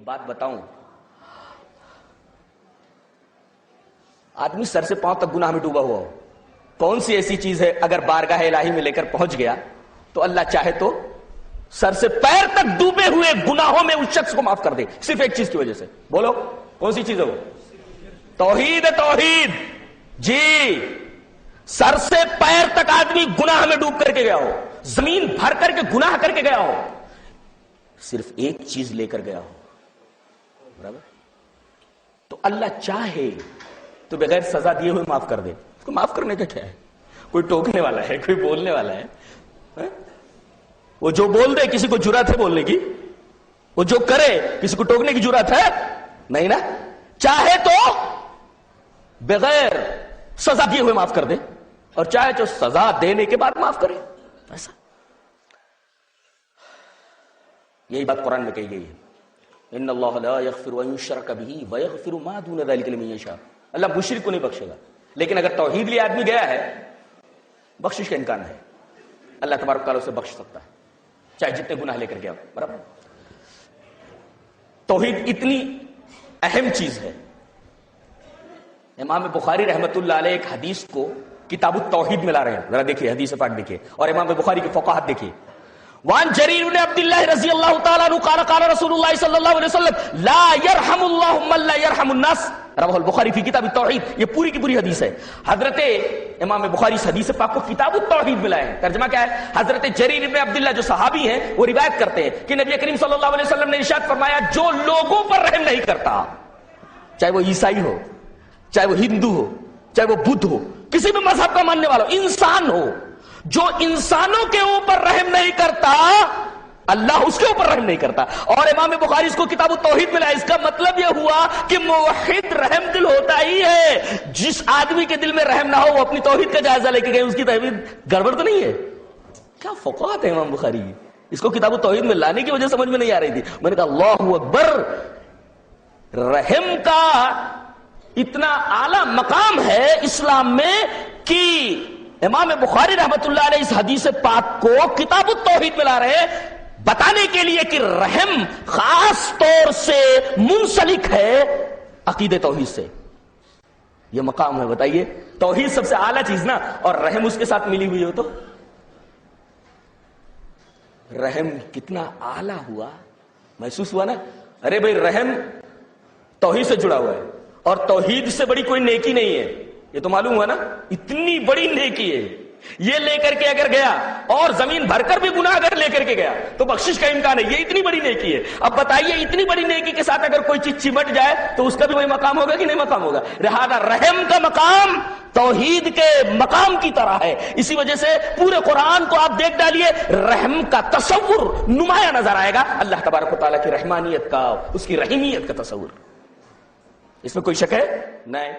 بات بتاؤں، آدمی سر سے پاؤں تک گناہ میں ڈوبا ہوا ہو، کون سی ایسی چیز ہے اگر بارگاہ الہی میں لے کر پہنچ گیا تو اللہ چاہے تو سر سے پیر تک ڈوبے ہوئے گناہوں میں اس شخص کو معاف کر دے، صرف ایک چیز کی وجہ سے؟ بولو کون سی چیز ہے وہ؟ توحید ہے، توحید جی۔ سر سے پیر تک آدمی گناہ میں ڈوب کر کے گیا ہو، زمین بھر کر کے گناہ کر کے گیا ہو، صرف ایک چیز لے کر گیا ہو، برابر، تو اللہ چاہے تو بغیر سزا دیے ہوئے معاف کر دے۔ اس کو معاف کرنے کا کیا ہے؟ کوئی ٹوکنے والا ہے، کوئی بولنے والا ہے؟ وہ جو بول دے کسی کو جرات ہے بولنے کی؟ وہ جو کرے کسی کو ٹوکنے کی جرات ہے؟ نہیں نا۔ چاہے تو بغیر سزا دیے ہوئے معاف کر دے، اور چاہے تو سزا دینے کے بعد معاف کرے، ایسا۔ یہی بات قرآن میں کہی گئی ہے، ان اللہ لا یغفر ان یشرک بہ ویغفر ما دون ذلک لمن یشاء۔ اللہ مشرک کو نہیں بخشے گا، لیکن اگر توحید لیے آدمی گیا ہے، بخشش کا امکان ہے، اللہ تبارک تعالیٰ اسے بخش سکتا ہے، چاہے جتنے گناہ لے کر گیا، برابر۔ توحید اتنی اہم چیز ہے، امام بخاری رحمت اللہ علیہ ایک حدیث کو کتاب التوحید میں لا رہے ہیں، ذرا دیکھیے حدیث پاک دیکھیے، اور امام بخاری کی فقاہت دیکھیے۔ وان جریر بن عبد اللہ رضی اللہ تعالیٰ عنہ قال قال رسول اللہ صلی اللہ علیہ وسلم لا يرحم اللہ من لا يرحم الناس، رواہ البخاری فی کتاب التوحید۔ یہ پوری کی پوری حدیث ہے۔ حضرت امام بخاری اس حدیث پاک کو کتاب التوحید میں لائے ہیں۔ ترجمہ کیا ہے؟ حضرت جریر بن عبد اللہ جو صحابی ہیں وہ روایت کرتے ہیں کہ نبی کریم صلی اللہ علیہ وسلم نے ارشاد فرمایا، جو لوگوں پر رحم نہیں کرتا، چاہے وہ عیسائی ہو، چاہے وہ ہندو ہو، چاہے وہ بدھ ہو، کسی بھی مذہب کا ماننے والا ہو، انسان ہو، جو انسانوں کے اوپر رحم نہیں کرتا اللہ اس کے اوپر رحم نہیں کرتا۔ اور امام بخاری اس کو کتاب التوحید میں لایا۔ اس کا مطلب یہ ہوا کہ موحد رحم دل ہوتا ہی ہے۔ جس آدمی کے دل میں رحم نہ ہو وہ اپنی توحید کا جائزہ لے کے گئے، اس کی توحید گڑبڑ تو نہیں ہے؟ کیا فقاہت ہے امام بخاری کی! اس کو کتاب التوحید میں لانے کی وجہ سمجھ میں نہیں آ رہی تھی۔ میں نے کہا اللہ اکبر، رحم کا اتنا اعلی مقام ہے اسلام میں کہ امام بخاری رحمت اللہ علیہ اس حدیث پاک کو کتاب التوحید میں لا رہے ہیں، بتانے کے لیے کہ رحم خاص طور سے منسلک ہے عقیدہ توحید سے۔ یہ مقام ہے، بتائیے، توحید سب سے اعلیٰ چیز نا، اور رحم اس کے ساتھ ملی ہوئی ہو تو رحم کتنا اعلیٰ ہوا، محسوس ہوا نا؟ ارے بھائی، رحم توحید سے جڑا ہوا ہے، اور توحید سے بڑی کوئی نیکی نہیں ہے، یہ تو معلوم ہوا نا؟ اتنی بڑی نیکی ہے، یہ لے کر کے اگر گیا اور زمین بھر کر بھی گناہ اگر لے کر کے گیا تو بخشش کا امکان ہے، یہ اتنی بڑی نیکی ہے۔ اب بتائیے، اتنی بڑی نیکی کے ساتھ اگر کوئی چیز چمٹ جائے تو اس کا بھی وہی مقام ہوگا کہ نہیں مقام ہوگا؟ لہذا رحم کا مقام توحید کے مقام کی طرح ہے۔ اسی وجہ سے پورے قرآن کو آپ دیکھ ڈالیے، رحم کا تصور نمایاں نظر آئے گا، اللہ تبارک و تعالیٰ کی رحمانیت کا، اس کی رحیمیت کا تصور، اس میں کوئی شک ہے؟ نہیں۔